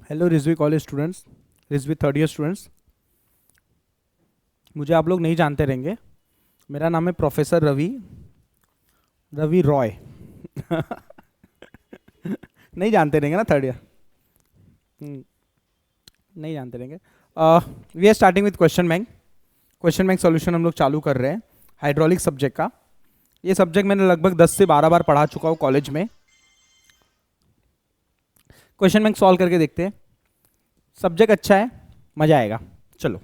Hello Rizvi college students, Rizvi third year students. मुझे आप लोग नहीं जानते रहेंगे। मेरा नाम है प्रोफेसर रवि रवि रॉय। नहीं जानते रहेंगे ना थर्ड ईयर। नहीं जानते रहेंगे। We are starting with question bank solution हम लोग चालू कर रहे हैं हाइड्रोलिक सब्जेक्ट का। ये सब्जेक्ट मैंने लगभग 10 से 12 बार पढ़ा चुका हूँ कॉलेज में। क्वेश्चन बैंक सॉल्व करके देखते हैं। सब्जेक्ट अच्छा है, मजा आएगा। चलो,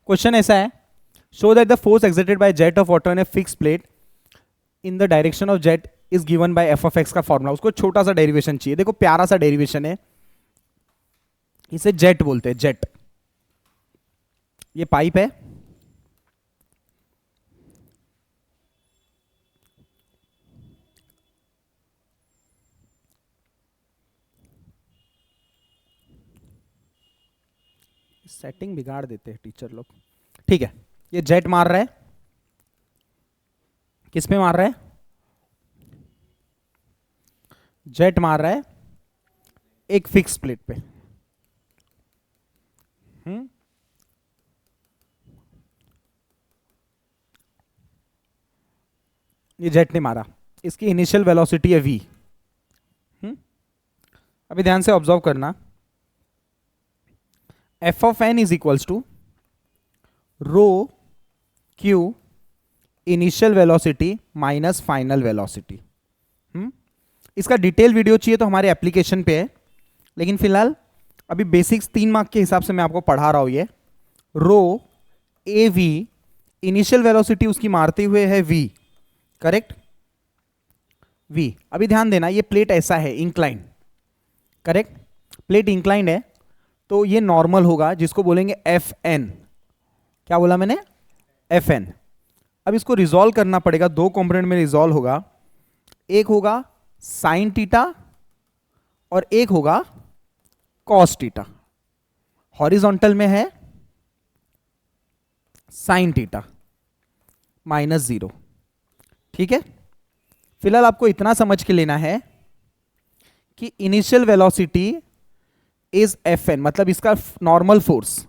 क्वेश्चन ऐसा है, show that the force exerted bye jet of water in a fix plate in the direction of jet is given by F of x का फॉर्मूला। उसको छोटा सा डेरिवेशन चाहिए। देखो प्यारा सा डेरिवेशन है, इसे जेट बोलते हैं, जेट। ये पाइप है, सेटिंग बिगाड़ देते हैं टीचर लोग। ठीक है, ये जेट मार रहा है, किस पे मार रहा है? जेट मार रहा है एक फिक्स प्लेट पे। ये जेट ने मारा, इसकी इनिशियल वेलोसिटी है v। अभी ध्यान से ऑब्जर्व करना, F of N is equals to rho Q initial velocity minus final velocity. इसका डिटेल वीडियो चाहिए तो हमारे एप्लीकेशन पे है, लेकिन फिलहाल अभी बेसिक्स 3 मार्क के हिसाब से मैं आपको पढ़ा रहा हूं। ये रो ए वी, इनिशियल वेलोसिटी उसकी मारते हुए है v, करेक्ट, v। अभी ध्यान देना, ये प्लेट ऐसा है इंक्लाइन, करेक्ट, प्लेट इंक्लाइंड है तो ये नॉर्मल होगा, जिसको बोलेंगे एफ एन। क्या बोला मैंने? F N. अब इसको रिजॉल्व करना पड़ेगा, 2 कंपोनेंट में रिजॉल्व होगा। एक होगा साइन थीटा और एक होगा कॉस थीटा। हॉरिजॉन्टल में है साइन थीटा माइनस 0। ठीक है, फिलहाल आपको इतना समझ के लेना है कि initial velocity is F N, मतलब इसका नॉर्मल फोर्स,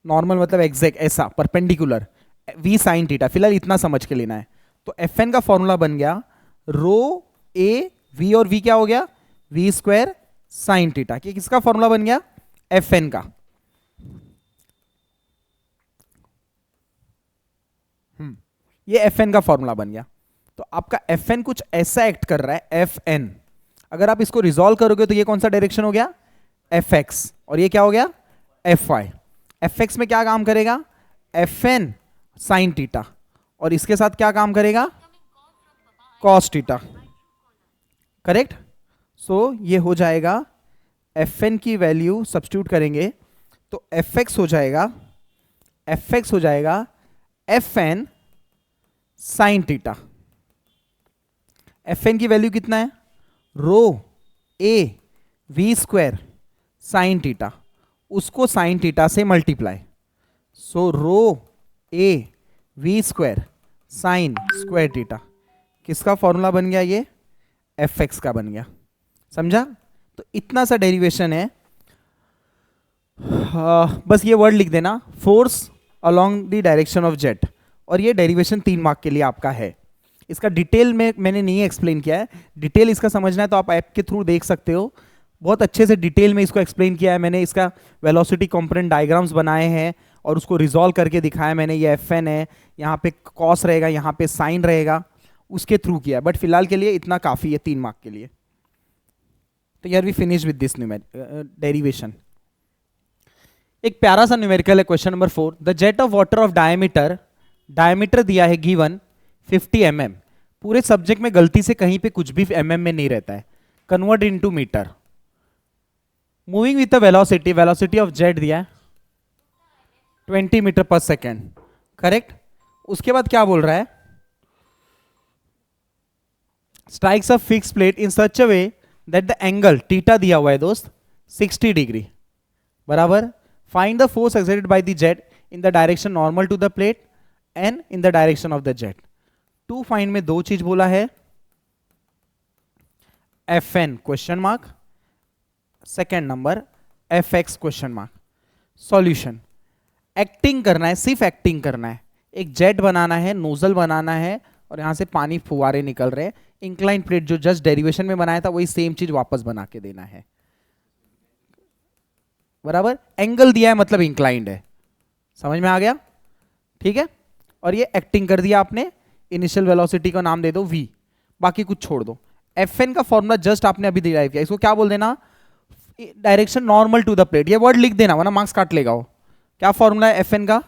नॉर्मल मतलब एग्जैक्ट ऐसा परपेंडिकुलर, वी साइन थीटा। फिलहाल इतना समझ के लेना है। तो एफ एन का फॉर्मूला बन गया रो ए वी, और वी क्या हो गया? V square sine theta. कि किसका फॉर्मूला बन गया? एफ एन का। ये एफ एन का फॉर्मूला बन गया। तो आपका एफ एन कुछ ऐसा एक्ट कर रहा है, एफ एन। अगर आप इसको रिजॉल्व करोगे तो ये कौन सा डायरेक्शन हो गया? F x. और ये क्या हो गया? F Y. एफ एक्स में क्या काम करेगा? F N sine theta. और इसके साथ क्या काम करेगा? Cos theta, correct. सो ये हो जाएगा, एफ एन की वैल्यू सब्स्टिट्यूट करेंगे तो एफ एक्स हो जाएगा, एफ एक्स हो जाएगा F N sine theta. F N की वैल्यू कितना है? Rho A V square sine theta, उसको साइन थीटा से multiply. So rho A V square sine square theta. किसका फॉर्मूला बन गया? ये एफ एक्स का बन गया। समझा? तो इतना सा डेरिवेशन है। बस ये वर्ड लिख देना, force along the direction of jet. और ये डेरिवेशन 3 मार्क के लिए आपका है। इसका डिटेल में मैंने नहीं एक्सप्लेन किया है। डिटेल इसका समझना है तो आप ऐप के थ्रू देख सकते हो। बहुत अच्छे से डिटेल में इसको एक्सप्लेन किया है मैंने। इसका वेलोसिटी कंपोनेंट डायग्राम्स बनाए हैं और उसको रिजॉल्व करके दिखाया मैंने। ये एफ एन है, यहाँ पे कॉस रहेगा, यहाँ पे साइन रहेगा, उसके थ्रू किया। बट फिलहाल के लिए इतना काफी है 3 मार्क के लिए। तो यार we finish with this derivation. एक प्यारा सा न्यूमेरिकल है, question number 4। The jet of water of diameter, diameter दिया है गिवन 50 mm। पूरे सब्जेक्ट में गलती से कहीं पे कुछ भी mm में नहीं रहता है। Convert into metre. Moving with the velocity, velocity of jet दिया है 20 मीटर पर सेकेंड, करेक्ट। उसके बाद क्या बोल रहा है? Strikes a fix plate in such a way that the angle theta दिया हुआ है दोस्त 60 डिग्री, बराबर। Find the force exerted by the jet in the direction normal to the plate and in the direction of the jet. To find में 2 चीज बोला है, F N question mark, second number F X question mark. Solution, acting करना है, सिर्फ acting करना है। एक जेट बनाना है, नोजल बनाना है और यहां से पानी फुवारे निकल रहे हैं। इंक्लाइन प्लेट जो जस्ट डेरिवेशन में बनाया था वही सेम चीज वापस बना के देना है, बराबर। एंगल दिया है मतलब इंक्लाइंड है, समझ में आ गया, ठीक है। और ये एक्टिंग कर दिया आपने, इनिशियल वेलोसिटी का नाम दे दो v, बाकी कुछ छोड़ दो। Fn का फॉर्मूला जस्ट आपने अभी डिराइव किया, इसको क्या बोल देना, direction normal to the plate, ये वर्ड लिख देना वरना मार्क्स काट लेगा वो। क्या फॉर्मूला है Fn का,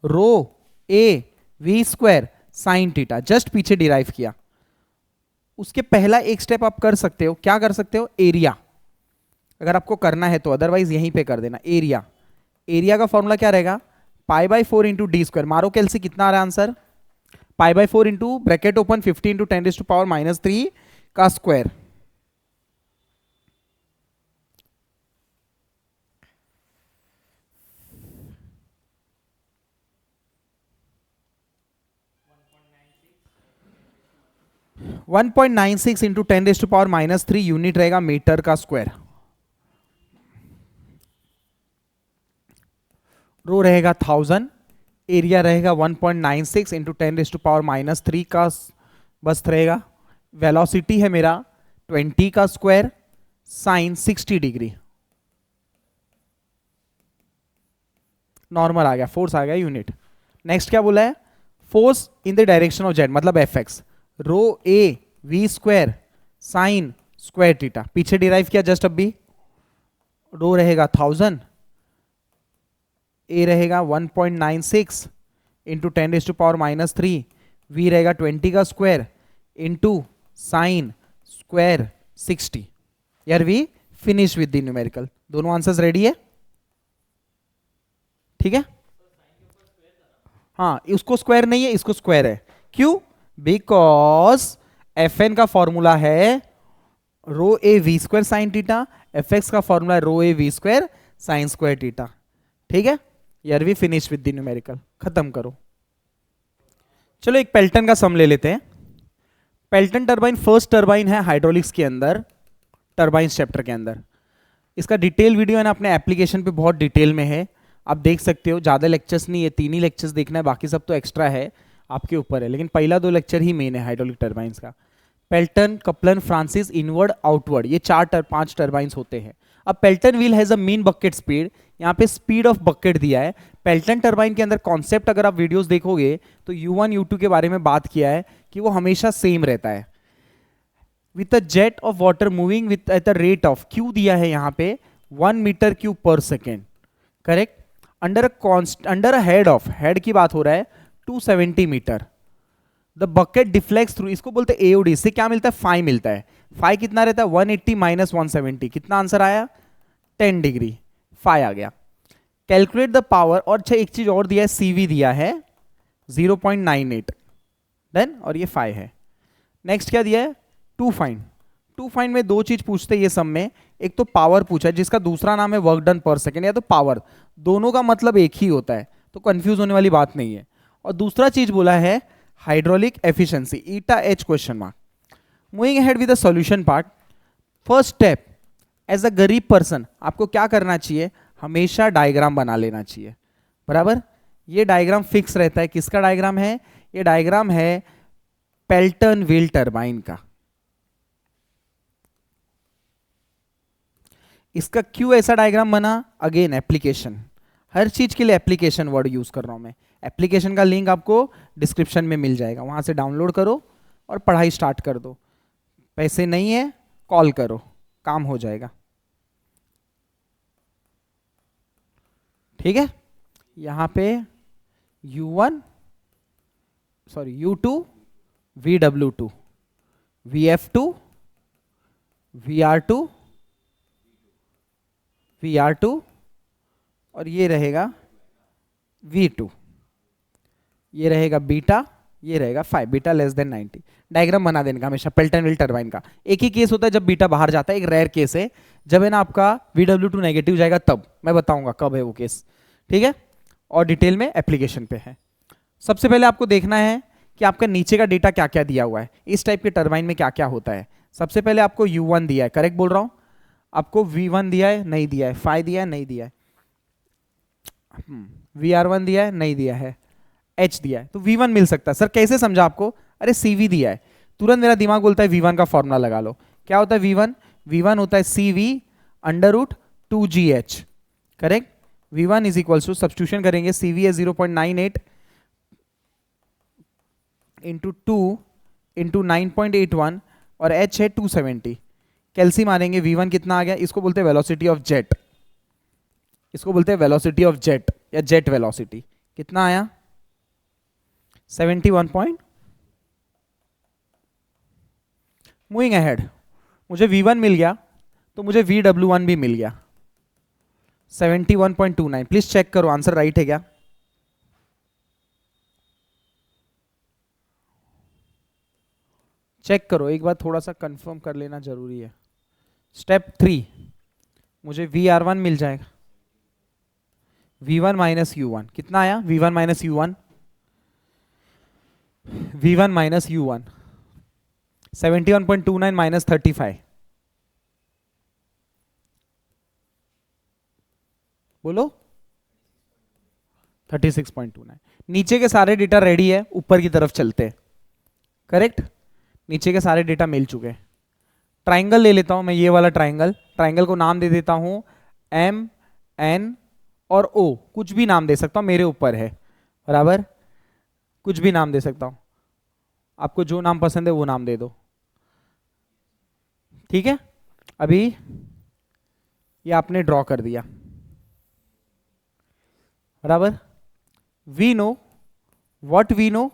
rho A V square sine theta, just पीछे डिराइव किया। उसके पहला एक स्टेप आप कर सकते हो, क्या कर सकते हो, एरिया अगर आपको करना है तो, अदरवाइज यहीं पे कर देना। एरिया, एरिया का फॉर्मूला क्या रहेगा, pi by 4 into D square, मारो कैलसी कितना आ रहा है answer, pi by 4 into bracket open 50 into 10⁻³ का स्क्वायर। वन 1.96 इंटू 10⁻³ यूनिट रहेगा मीटर का स्क्वायर। रो रहेगा 1000, एरिया रहेगा 1.96 इंटू 10⁻³ का बस रहेगा। वेलोसिटी है मेरा 20 का स्क्वायर साइन 60 डिग्री, नॉर्मल आ गया, फोर्स आ गया यूनिट। नेक्स्ट क्या बोला है, force in the direction of jet मतलब F x, rho A V square sine square theta, पीछे डिराइव किया जस्ट अभी। रो रहेगा 1000, ए रहेगा 1.96 इंटू 10⁻³ वी रहेगा 20 का स्क्वायर इंटू साइन स्क्वायर 60। यार we finish with the numerical, दोनों आंसर्स रेडी है, ठीक है। हाँ उसको स्क्वायर नहीं है, इसको स्क्वायर है, क्यों, बिकॉज एफ एन का फॉर्मूला है rho A V square sine theta, F x का फॉर्मूला है rho A V square sine square theta, ठीक है। यार we finish with the numerical, खत्म करो। चलो एक पेल्टन का सम ले लेते हैं। पेल्टन टरबाइन फर्स्ट टरबाइन है हाइड्रोलिक्स के अंदर, टरबाइन चैप्टर के अंदर। इसका डिटेल वीडियो है ना अपने एप्लीकेशन पे बहुत डिटेल में है, आप देख सकते हो। ज़्यादा लेक्चर्स नहीं है, 3 ही लेक्चर्स देखना है, बाकी सब तो एक्स्ट्रा है, आपके ऊपर है। लेकिन पहला 2 लेक्चर ही मेन है हाइड्रोलिक टरबाइंस का। पेल्टन, कपलन, फ्रांसिस, इनवर्ड, आउटवर्ड, ये 5 टरबाइंस होते हैं। अब Pelton wheel has a mean bucket speed, यहाँ पे स्पीड ऑफ बकेट दिया है। पेल्टन टरबाइन के अंदर कॉन्सेप्ट अगर आप वीडियोस देखोगे तो U1 U2 के बारे में बात किया है कि वो हमेशा सेम रहता है। With a jet of water moving with at the rate of, Q दिया है यहाँ पे 1 मीटर क्यूब पर second, correct. Under a head of, head की बात हो रहा है 270 मीटर। द बकेट डिफ्लेक्स थ्रू, इसको बोलते हैं एओडी, इससे क्या मिलता है, फाई मिलता है। फाई कितना रहता है 180 माइनस 170, कितना आंसर आया 10 डिग्री, फाई आ गया। कैलकुलेट द पावर, और अच्छा एक चीज और दिया है, सीवी दिया है 0.98, डन, और ये फाई है। नेक्स्ट क्या दिया है, टू फाइंड में 2 चीज पूछते हैं ये सब में, एक तो पावर पूछा है जिसका दूसरा नाम है वर्क डन पर सेकेंड, या तो पावर, दोनों का मतलब एक ही होता है तो कंफ्यूज होने वाली बात नहीं है। और दूसरा चीज बोला है hydraulic efficiency, eta H question mark. Moving ahead with the solution part, first step, as a गरीब पर्सन आपको क्या करना चाहिए, हमेशा डायग्राम बना लेना चाहिए, बराबर। ये डायग्राम फिक्स रहता है, किसका डायग्राम है, ये डायग्राम है पेल्टन व्हील टरबाइन का। इसका क्यों ऐसा डायग्राम बना, अगेन एप्लीकेशन, हर चीज के लिए एप्लीकेशन वर्ड यूज कर रहा हूं मैं। एप्लीकेशन का लिंक आपको डिस्क्रिप्शन में मिल जाएगा, वहां से डाउनलोड करो और पढ़ाई स्टार्ट कर दो। पैसे नहीं है, कॉल करो, काम हो जाएगा, ठीक है। यहां पे U1 U2 VW2 VF2 VR2 VR2 और ये रहेगा V2, ये रहेगा बीटा, ये रहेगा 5, बीटा लेस देन 90। डायग्राम बना देने का हमेशा पेल्टन व्हील टरबाइन का। एक ही केस होता है जब बीटा बाहर जाता है, एक रेयर केस है जब है ना आपका VW2 नेगेटिव जाएगा, तब मैं बताऊंगा कब है वो केस, ठीक है। और डिटेल में एप्लीकेशन पे है। सबसे पहले आपको देखना है कि आपका नीचे का डेटा क्या क्या दिया हुआ है, इस टाइप के टरबाइन में क्या क्या होता है। सबसे पहले आपको U1 दिया है, करेक्ट बोल रहा हूं। आपको V1 दिया है, नहीं दिया है, फाई दिया है, नहीं दिया है, VR1 दिया है, नहीं दिया है, H दिया है, तो V1 मिल सकता है। सर कैसे समझा आपको? अरे CV दिया है, तुरंत मेरा दिमाग बोलता है V1 का फॉर्मूला लगा लो। क्या होता है V1? V1 होता है CV under root 2GH, correct. V1 is equal to, substitution करेंगे, CV है 0.98 इंटू 2 इंटू 9.81 और H है 270, कैल्सी मारेंगे, V1 कितना आ गया? इसको बोलते हैं वेलोसिटी ऑफ जेट, इसको बोलते हैं वेलोसिटी ऑफ जेट या जेट वेलोसिटी। कितना आया? 71 पॉइंट। मूविंग अहेड, मुझे V1 मिल गया तो मुझे VW1 भी मिल गया 71.29। प्लीज चेक करो आंसर राइट है क्या? चेक करो एक बार, थोड़ा सा कंफर्म कर लेना जरूरी है। स्टेप 3, मुझे VR1 मिल जाएगा, V1 माइनस U1 कितना आया? V1 minus U1, V1 minus U1 71.29 minus 35, बोलो 36.29। नीचे के सारे डेटा रेडी है, ऊपर की तरफ चलते हैं, करेक्ट। नीचे के सारे डेटा मिल चुके हैं। ट्राइंगल ले लेता हूं मैं, ये वाला ट्राइंगल, ट्राइंगल को नाम दे देता हूं MN और O, कुछ भी नाम दे सकता हूं, मेरे ऊपर है, बराबर, कुछ भी नाम दे सकता हूं, आपको जो नाम पसंद है वो नाम दे दो, ठीक है। अभी ये आपने ड्रॉ कर दिया, बराबर। We know, what we know,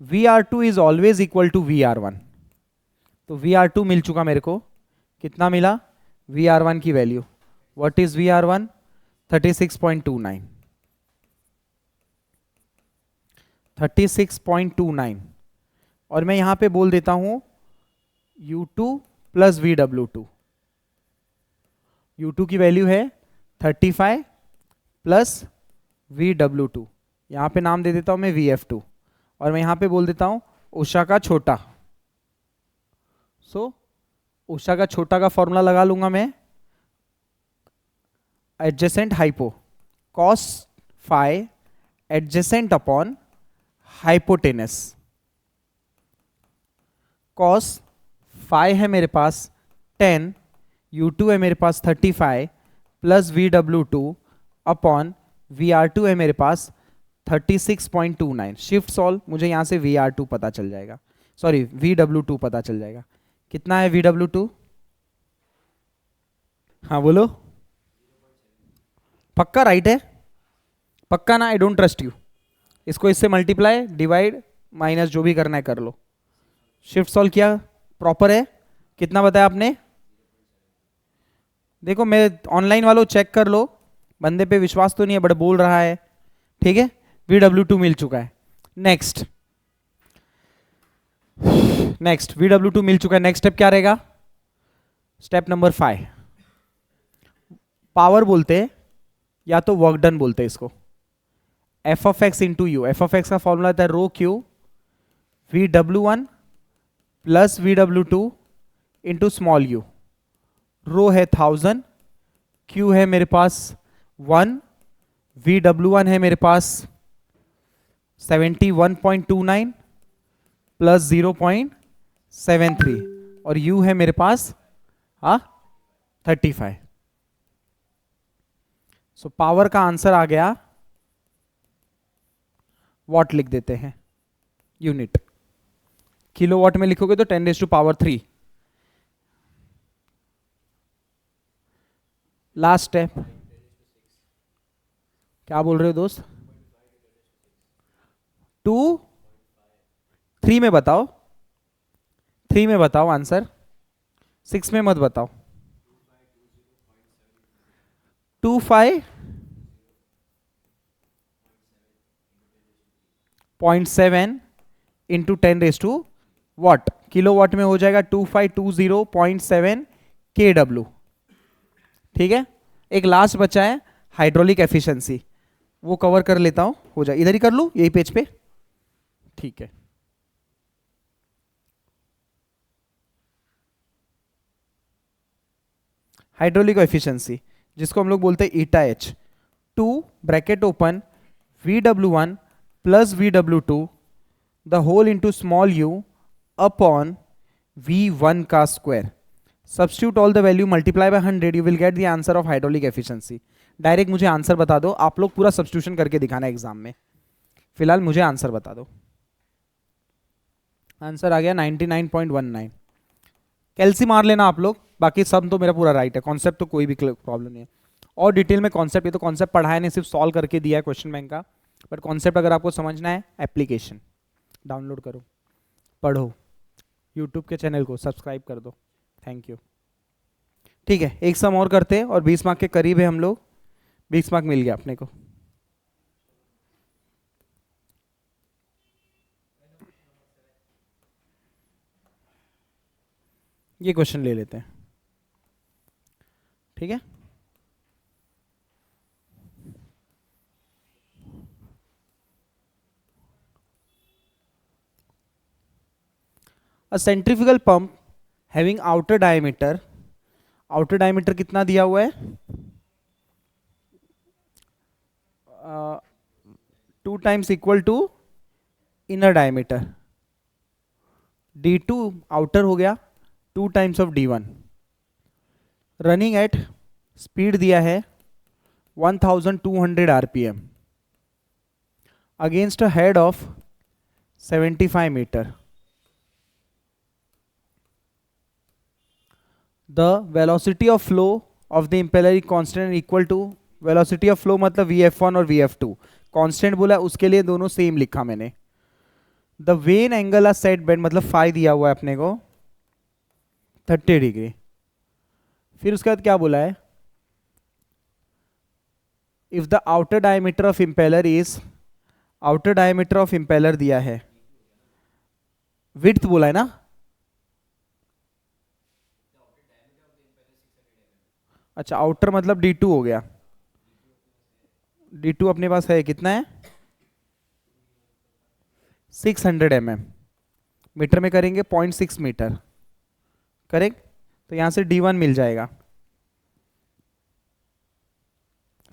VR2 is always equal to VR1, तो VR2 मिल चुका मेरे को, कितना मिला? VR1 की वैल्यू, व्हाट इज VR1? 36.29, 36.29, और मैं यहां पे बोल देता हूं U2 प्लस VW2, U2 की वैल्यू है 35 प्लस VW2, यहां पे नाम दे देता हूं मैं VF2, और मैं यहां पे बोल देता हूं उषा का छोटा। सो उषा का छोटा का फॉर्मूला लगा लूंगा मैं, adjacent hypo, cos phi adjacent upon hypotenuse, cos phi है मेरे पास 10, U2 है मेरे पास 35 प्लस VW2 अपॉन VR2 है मेरे पास 36.29। शिफ्ट सॉल्व, मुझे यहां से VR2 पता चल जाएगा, सॉरी VW2 पता चल जाएगा। कितना है VW2? हाँ बोलो, पक्का राइट है? पक्का ना? I don't trust you. इसको इससे मल्टीप्लाई डिवाइड माइनस जो भी करना है कर लो। शिफ्ट सॉल्व किया, प्रॉपर है। कितना बताया आपने? देखो मैं ऑनलाइन वालों चेक कर लो, बंदे पे विश्वास तो नहीं है बट बोल रहा है, ठीक है। VW2 मिल चुका है। नेक्स्ट VW2 मिल चुका है, नेक्स्ट स्टेप क्या रहेगा? स्टेप नंबर 5, पावर बोलते हैं या तो वर्क डन बोलते हैं इसको, F of x into u. F of x का फॉर्मूला था rho Q VW1 plus VW2 into small u. Rho है 1000, क्यू है मेरे पास 1, VW1 है मेरे पास 71.29 प्लस 0.73 और U है मेरे पास 35। सो पावर का आंसर आ गया, वॉट लिख देते हैं, यूनिट। किलोवाट में लिखोगे तो 10⁻³ लास्ट स्टेप। क्या बोल रहे हो दोस्त? 2 3 में बताओ, 3 में बताओ आंसर, 6 में मत बताओ। 25.7 इंटू 10⁻, वॉट, किलोवाट में हो जाएगा 2520.7 kW, ठीक है। एक लास्ट बचा है हाइड्रोलिक एफिशिएंसी, वो कवर कर लेता हूं, हो जाए, इधर ही कर लूं यही पेज पे, ठीक है। हाइड्रोलिक एफिशिएंसी जिसको हम लोग बोलते हैं eta H, 2 bracket open VW1 plus VW2 the whole into small u upon V1 का square, substitute all the value multiply by 100 you will get the answer of hydraulic efficiency. Direct मुझे answer बता दो, आप लोग पूरा substitution करके दिखाना exam में, फिलहाल मुझे आंसर बता दो। आंसर आ गया 99.19। कैलसी मार लेना आप लोग, बाकी सब तो मेरा पूरा राइट है, कॉन्सेप्ट तो कोई भी प्रॉब्लम नहीं है। और डिटेल में कॉन्सेप्ट, ये तो कॉन्सेप्ट पढ़ाया नहीं, सिर्फ सॉल्व करके दिया है क्वेश्चन बैंक का, बट कॉन्सेप्ट अगर आपको समझना है, एप्लीकेशन डाउनलोड करो, पढ़ो, यूट्यूब के चैनल को सब्सक्राइब कर दो। Thank you. ठीक है, एक सम और करते हैं और 20 मार्क के करीब है हम लोग, 20 मार्क मिल गया अपने को। ये क्वेश्चन ले लेते हैं, ठीक है। A centrifugal pump having outer diameter, outer diameter कितना दिया हुआ है, 2 times equal to inner diameter, D2 outer हो गया 2 times of D1, running at speed दिया है 1200 RPM against a head of 75 metre. The velocity of flow of the impeller is constant equal to, velocity of flow मतलब VF1 और VF2, constant बोला उसके लिए दोनों सेम लिखा मैंने। The vane angle are set bend मतलब फाई दिया हुआ है अपने को 30 डिग्री। फिर उसके बाद क्या बोला है, if the outer diameter of impeller is, outer diameter of impeller दिया है, विड्थ बोला है ना, अच्छा आउटर मतलब D2 हो गया, D2 अपने पास है कितना है 600 mm, मीटर में करेंगे 0.6 मीटर, करेक्ट। तो यहां से D1 मिल जाएगा।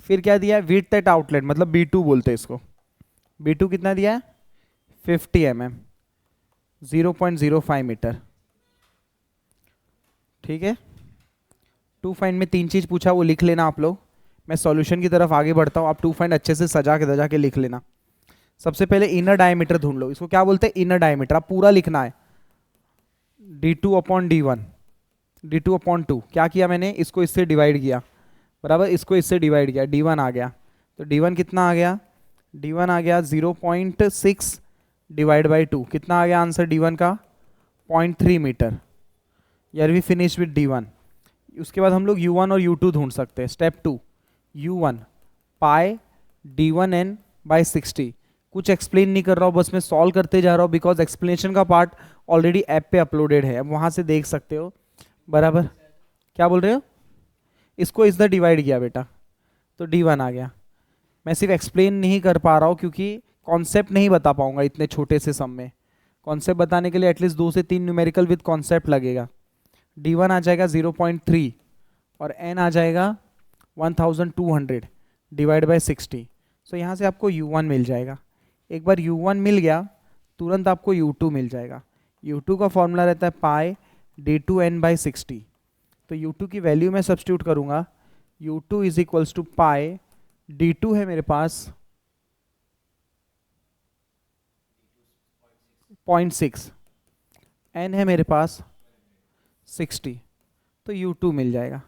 फिर क्या दिया है, विड्थ एट आउटलेट मतलब B2 बोलते हैं इसको, B2 कितना दिया है 50 mm, 0.05 मीटर, ठीक है। टू फाइंड में 3 चीज पूछा, वो लिख लेना आप लोग, मैं सॉल्यूशन की तरफ आगे बढ़ता हूँ, आप टू फाइंड अच्छे से सजा के लिख लेना। सबसे पहले इनर डायमीटर ढूंढ लो, इसको क्या बोलते हैं इनर डायमीटर, आप पूरा लिखना है, D2 upon D1, D2 upon 2, क्या किया मैंने, इसको इससे डिवाइड किया, बराबर, इसको इससे डिवाइड किया, D1 आ गया, तो D1 कितना आ गया, D1 आ गया 0.6 डिवाइड बाई 2, कितना आ गया आंसर D1 का 0.3 मीटर। यार वी फिनिश विद D1। उसके बाद हम लोग U1 और U2 ढूंढ सकते हैं। Step 2, U1 pi D1n by 60, कुछ एक्सप्लेन नहीं कर रहा हूँ, बस मैं सॉल्व करते जा रहा हूँ, बिकॉज एक्सप्लेनेशन का पार्ट ऑलरेडी ऐप पे अपलोडेड है, अब वहाँ से देख सकते हो, बराबर। क्या बोल रहे हो, इसको इधर डिवाइड किया बेटा, तो D1 आ गया। मैं सिर्फ एक्सप्लेन नहीं कर पा रहा हूँ क्योंकि कॉन्सेप्ट नहीं बता पाऊंगा इतने छोटे से सम में, कॉन्सेप्ट बताने के लिए एटलीस्ट 2 से 3 न्यूमेरिकल विद कॉन्सेप्ट लगेगा। D1 आ जाएगा 0.3 और n आ जाएगा 1200 डिवाइड बाई 60, सो यहाँ से आपको U1 मिल जाएगा। एक बार U1 मिल गया तुरंत आपको U2 मिल जाएगा। U2 का फॉर्मूला रहता है पाई D2n बाई 60, तो U2 की वैल्यू मैं सब्स्टिट्यूट करूंगा, U2 is equals to pi, D2 है मेरे पास 0.6, n है मेरे पास 60, तो U2 मिल जाएगा।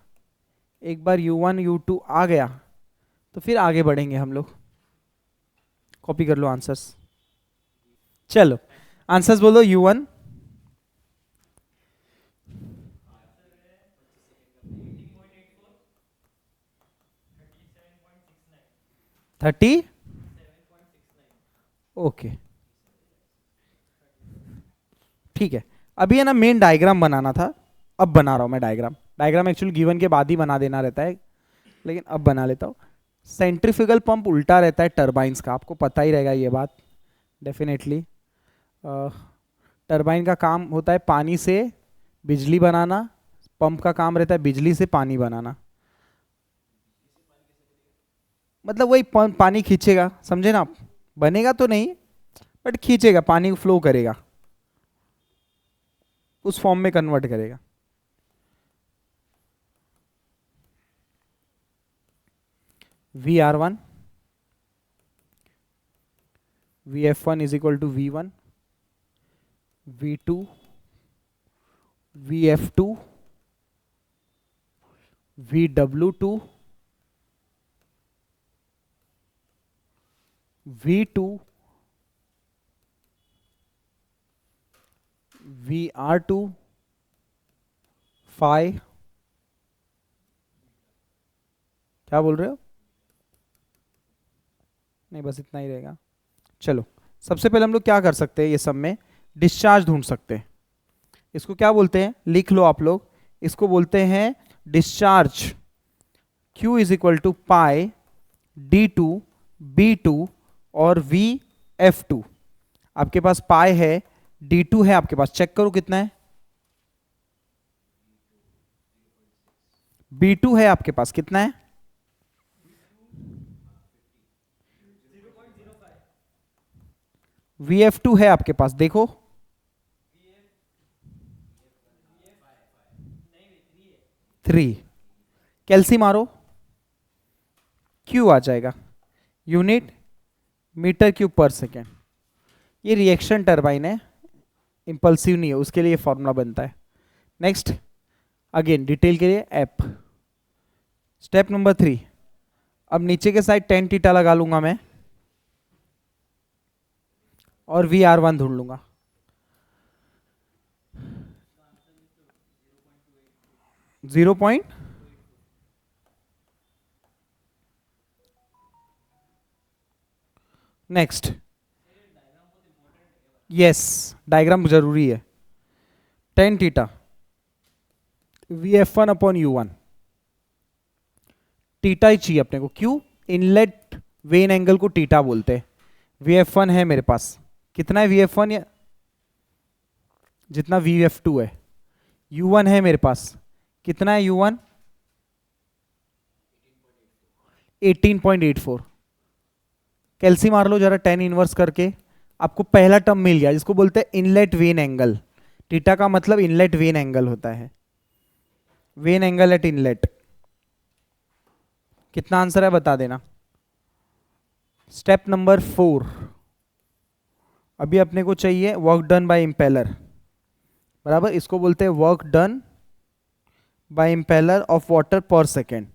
एक बार U1 U2 आ गया तो फिर आगे बढ़ेंगे हम लोग। कॉपी कर लो आंसर्स, चलो आंसर्स बोलो। U1 30, ओके ठीक है। अभी है ना मेन डायग्राम बनाना था, अब बना रहा हूं मैं डायग्राम। डायग्राम एक्चुअली गिवन के बाद ही बना देना रहता है, लेकिन अब बना लेता हूँ। सेंट्रीफ्यूगल पंप उल्टा रहता है टरबाइंस का, आपको पता ही रहेगा ये बात डेफिनेटली। टरबाइन का काम होता है पानी से बिजली बनाना, पंप का काम रहता है बिजली से पानी बनाना, मतलब वही पानी खींचेगा, समझे ना आप, बनेगा तो नहीं बट खींचेगा, पानी फ्लो करेगा, उस फॉर्म में कन्वर्ट करेगा। VR1 VF1 is equal to V1 V2 VF2 VW2 V2 VR2 phi, क्या बोल रहे हो? नहीं बस इतना ही रहेगा। चलो सबसे पहले हम लोग क्या कर सकते हैं, ये सब में डिस्चार्ज ढूंढ सकते हैं। इसको क्या बोलते हैं, लिख लो आप लोग, इसको बोलते हैं discharge. Q is equal to pi D2 B2 और VF2। आपके पास पाई है, D2 है आपके पास, चेक करो कितना है, B2 है आपके पास कितना है, VF2 है आपके पास, देखो 3। कैल्सी मारो, Q आ जाएगा, यूनिट मीटर क्यूब पर सेकेंड। ये रिएक्शन टरबाइन है, इंपल्सिव नहीं है, उसके लिए फॉर्मूला बनता है। नेक्स्ट अगेन डिटेल के लिए ऐप। स्टेप नंबर 3, अब नीचे के साइड tan थीटा लगा लूंगा मैं और VR1 ढूंढ लूंगा। Zero point, next yes diagram जरूरी है। tan theta VF1 upon U1, theta ही चाहिए अपने को, क्यों, इनलेट वेन एंगल को टीटा बोलते हैं। VF1 है मेरे पास, कितना है VF1 या जितना VF2 है। U1 है मेरे पास, कितना है U1, 18.84। कैल्सी मार लो जरा tan इनवर्स करके, आपको पहला टर्म मिल गया जिसको बोलते हैं इनलेट वेन एंगल। टीटा का मतलब इनलेट वेन एंगल होता है, वेन एंगल एट इनलेट। कितना आंसर है बता देना। स्टेप नंबर 4, अभी अपने को चाहिए वर्क डन बाय इम्पेलर, बराबर, इसको बोलते हैं work done by impeller of water पर सेकेंड।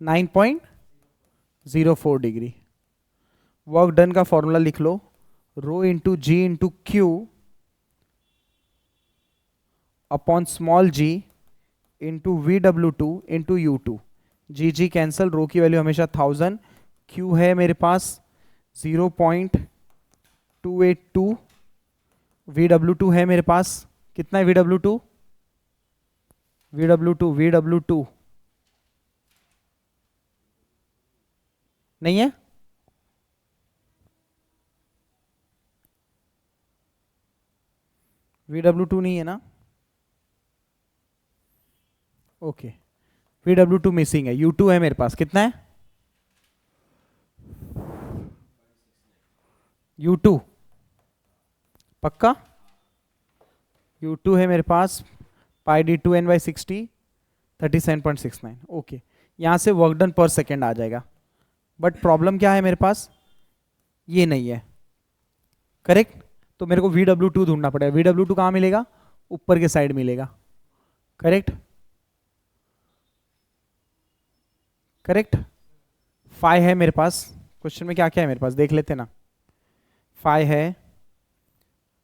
9.04 डिग्री। वर्क डन का फॉर्मूला लिख लो, रो इंटू जी इंटू क्यू अपॉन स्मॉल जी इंटू VW2 इंटू U2। जी कैंसल, रो की वैल्यू हमेशा 1000, क्यू है मेरे पास 0.282, VW2 है मेरे पास, कितना है VW2, VW2 नहीं है, VW2 नहीं है ना, ओके VW2 मिसिंग है, U2 है मेरे पास, कितना है U2 पक्का, U2 है मेरे पास पाई D2n/60 37.69। ओके यहां से वर्क डन पर सेकेंड आ जाएगा, बट प्रॉब्लम क्या है मेरे पास, ये नहीं है, करेक्ट, तो मेरे को VW2 ढूंढना पड़ेगा। VW2 कहां मिलेगा, ऊपर के साइड मिलेगा, करेक्ट करेक्ट। फाई है मेरे पास, क्वेश्चन में क्या क्या है मेरे पास देख लेते ना, फाई है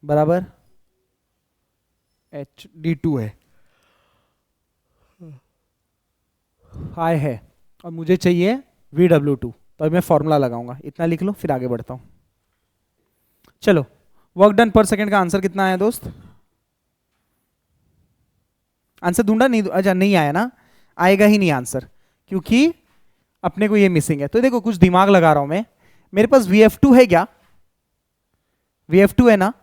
बराबर HD2 है, फाई है, और मुझे चाहिए VW2, तो अभी मैं फॉर्मूला लगाऊंगा, इतना लिख लो फिर आगे बढ़ता हूं। चलो वर्क डन पर सेकंड का आंसर कितना आया दोस्त, आंसर ढूंढा नहीं, अच्छा नहीं आया ना, आएगा ही नहीं आंसर, क्योंकि अपने को ये मिसिंग है। तो देखो कुछ दिमाग लगा रहा हूं मैं, मेरे पास VF2 है क्या, VF2 है ना,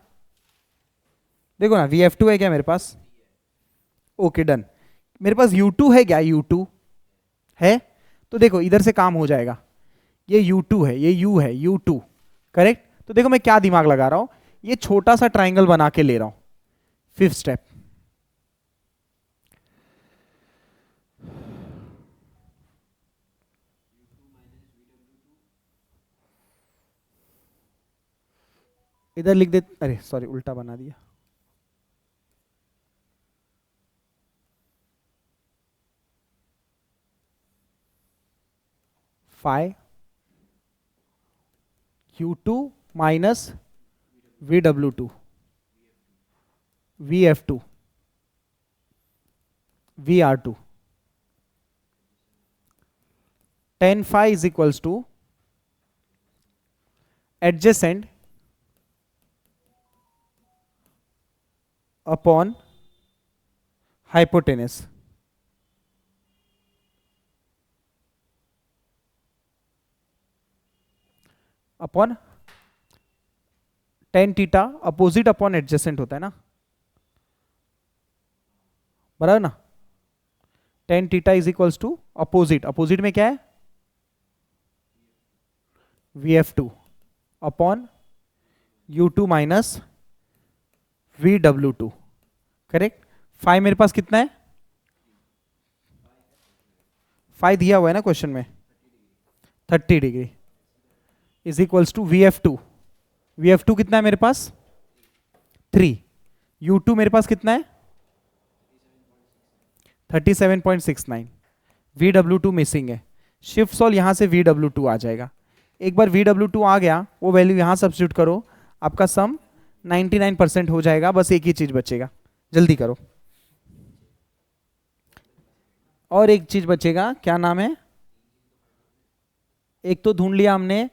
देखो ना VF2 है क्या मेरे पास? Okay done. मेरे पास U2 है क्या? U2 है, तो देखो इधर से काम हो जाएगा। ये U2 है, ये U है, U2 करेक्ट। तो देखो मैं क्या दिमाग लगा रहा हूं, ये छोटा सा ट्राइंगल बना के ले रहा हूं। फिफ्थ स्टेप, इधर लिख दे, अरे सॉरी उल्टा बना दिया। Phi U2 minus VW2 VF2 VR2 tan phi is equals to adjacent upon hypotenuse upon tan theta opposite upon adjacent होता है ना, बराबर ना। Tan theta is equals to opposite, opposite में क्या है? VF2 upon U2 minus VW2 correct. Phi मेरे पास कितना है? फाइ दिया हुआ है ना क्वेश्चन में, 30 degree is equals to VF2। VF2 कितना है मेरे पास? 3। U2 मेरे पास कितना है? 37.69। VW2 मिसिंग है, शिफ्ट सॉल्व यहां से VW2 आ जाएगा। एक बार VW2 आ गया, वो वैल्यू यहां सब्स्टिट्यूट करो, आपका सम 99% हो जाएगा। बस एक ही चीज बचेगा, जल्दी करो। और एक चीज बचेगा, क्या नाम है? एक तो ढूंढ लिया हमने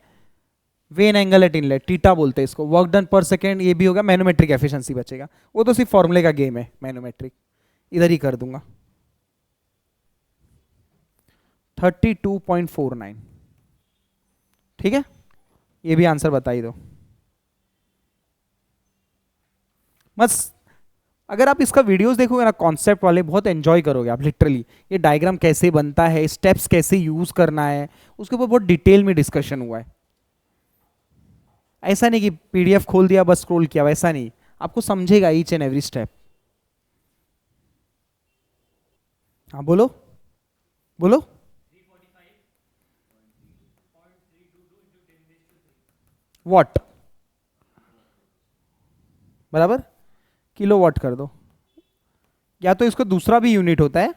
when angle eight inlet, theta बोलते हैं इसको, वर्क डन पर सेकेंड, ये भी होगा। मैनोमेट्रिक एफिशिएंसी बचेगा, वो तो सिर्फ फॉर्मूले का गेम है मैनोमेट्रिक, इधर ही कर दूंगा। 32.49 ठीक है, ये भी आंसर बता ही दो बस। अगर आप इसका वीडियोस देखोगे ना, कॉन्सेप्ट वाले, बहुत एंजॉय करोगे आप लिटरली। ये डायग्राम कैसे बनता है, स्टेप्स कैसे यूज करना है, उसके ऊपर बहुत डिटेल में डिस्कशन हुआ है। ऐसा नहीं कि PDF खोल दिया बस स्क्रॉल किया, वैसा नहीं, आपको समझेगा ईच एंड एवरी स्टेप। हाँ बोलो बोलो। वॉट बराबर किलो वॉट कर दो, या तो इसको दूसरा भी यूनिट होता है,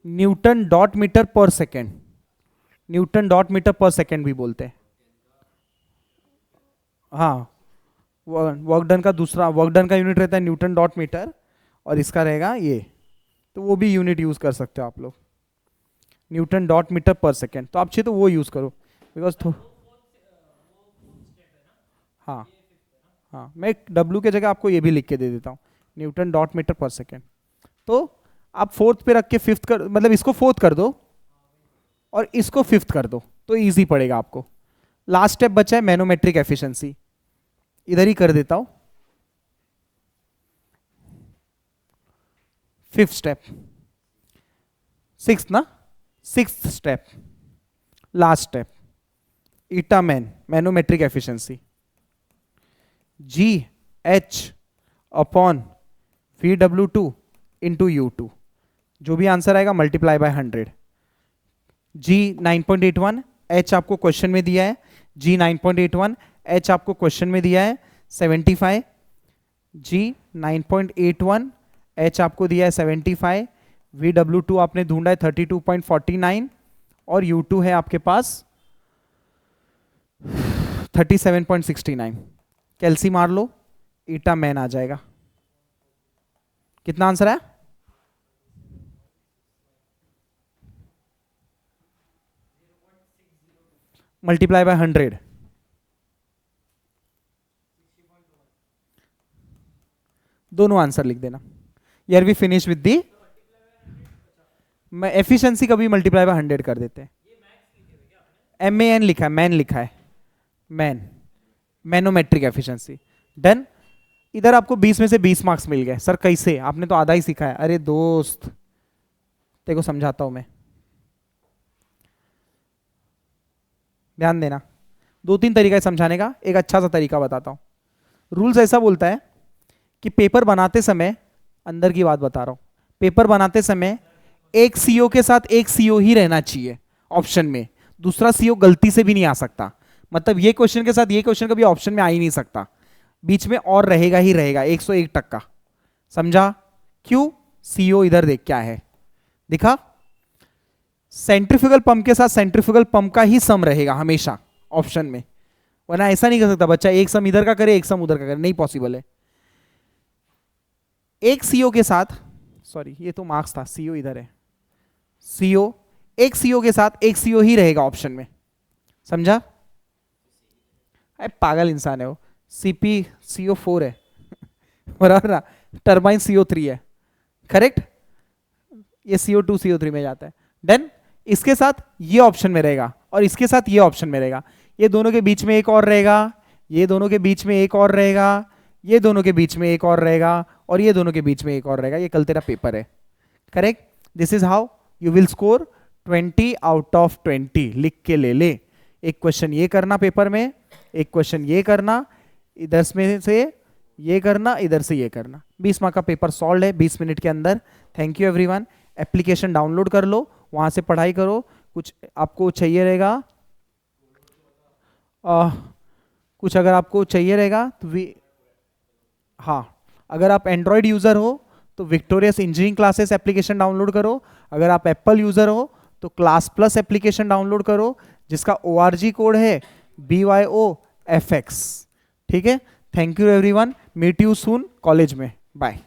न्यूटन डॉट मीटर पर सेकेंड, न्यूटन डॉट मीटर पर सेकेंड भी बोलते हैं। हाँ, वर्क डन का दूसरा, वर्क डन का यूनिट रहता है न्यूटन डॉट मीटर, और इसका रहेगा ये, तो वो भी यूनिट यूज कर सकते हो आप लोग, न्यूटन डॉट मीटर पर सेकेंड। तो आप चाहिए तो वो यूज करो, बिकॉज हाँ हाँ, मैं W के जगह आपको ये भी लिख के दे देता हूँ, न्यूटन डॉट मीटर पर सेकेंड। तो आप फोर्थ पे रख के फिफ्थ कर, मतलब इसको फोर्थ कर दो और इसको फिफ्थ कर दो, तो इजी पड़ेगा आपको। लास्ट स्टेप बचा है मैनोमेट्रिक एफिशिएंसी, इधर ही कर देता हूं। फिफ्थ स्टेप, सिक्स्थ ना, sixth step, last step, eta man, manometric efficiency, GH upon VW2 into U2, जो भी आंसर आएगा मल्टीप्लाई बाय 100। G 9.81, H आपको क्वेश्चन में दिया है, G 9.81, H आपको क्वेश्चन में दिया है 75, G 9.81, H आपको दिया है 75, VW2 आपने ढूंढा है 32.49, और U2 है आपके पास 37.69। कैल्सी मार लो, ईटा मैन आ जाएगा। कितना आंसर है? मल्टीप्लाई बाय 100, दोनों आंसर लिख देना। यार वी फिनिश विद दी, मैं एफिशिएंसी कभी मल्टीप्लाई बाय 100 कर देते हैं। MAN लिखा है, मैन लिखा है, मैन, मैनोमेट्रिक एफिशिएंसी। डन। इधर आपको 20 में से 20 मार्क्स मिल गए। सर कैसे? आपने तो आधा ही सीखा है। अरे दोस्त तेरे को समझाता हूं मैं, ध्यान देना। 2-3 तरीका है समझाने का, एक अच्छा सा तरीका बताता हूं। रूल्स ऐसा बोलता है कि पेपर बनाते समय, अंदर की बात बता रहा हूं, पेपर बनाते समय एक सीओ के साथ एक सीओ ही रहना चाहिए ऑप्शन में, दूसरा सीओ गलती से भी नहीं आ सकता। मतलब ये क्वेश्चन के साथ ये क्वेश्चन कभी ऑप्शन में आ ही नहीं सकता, बीच में और रहेगा ही रहेगा 101%। समझा? क्यों? सीओ इधर देख क्या है, दिखा? सेंट्रीफ्यूगल पंप के साथ सेंट्रीफ्यूगल पंप का ही सम रहेगा हमेशा ऑप्शन में, वरना ऐसा नहीं कर सकता बच्चा एक सम इधर का करे एक सम उधर का करे, नहीं पॉसिबल है। एक सीओ के साथ, सॉरी ये तो मार्क्स था, सीओ इधर है, सीओ एक सीओ के साथ एक सीओ ही रहेगा ऑप्शन में। समझा? अरे पागल इंसान है वो। सीपी CO4 है बराबर ना, टर्बाइन CO3 है, करेक्ट? ये CO2 CO3 में जाता है। देन इसके साथ ये ऑप्शन में रहेगा और इसके साथ ये ऑप्शन में रहेगा, ये दोनों के बीच में एक और रहेगा, ये दोनों के बीच में एक और रहेगा, ये दोनों के बीच में एक और रहेगा और ये दोनों के बीच में एक और रहेगा। ये कल तेरा पेपर है, correct? This is how you will score 20 out of 20। लिख के ले ले। एक क्वेश्चन ये करना पेपर में, एक क्वेश्चन ये करना, इधर में से ये करना, इधर से ये करना। 20 मार्क का पेपर सॉल्व है 20 मिनट के अंदर। Thank you everyone. Application download कर लो, वहां से पढ़ाई करो। कुछ आपको चाहिए रहेगा, कुछ अगर आपको चाहिए रहेगा तो हाँ, अगर आप एंड्रॉयड यूजर हो तो victorious engineering classes application download करो। अगर आप एप्पल यूजर हो तो क्लास प्लस एप्लीकेशन डाउनलोड करो, जिसका ORG कोड है BYOFX। ठीक है? Thank you everyone, meet you soon college में, बाय।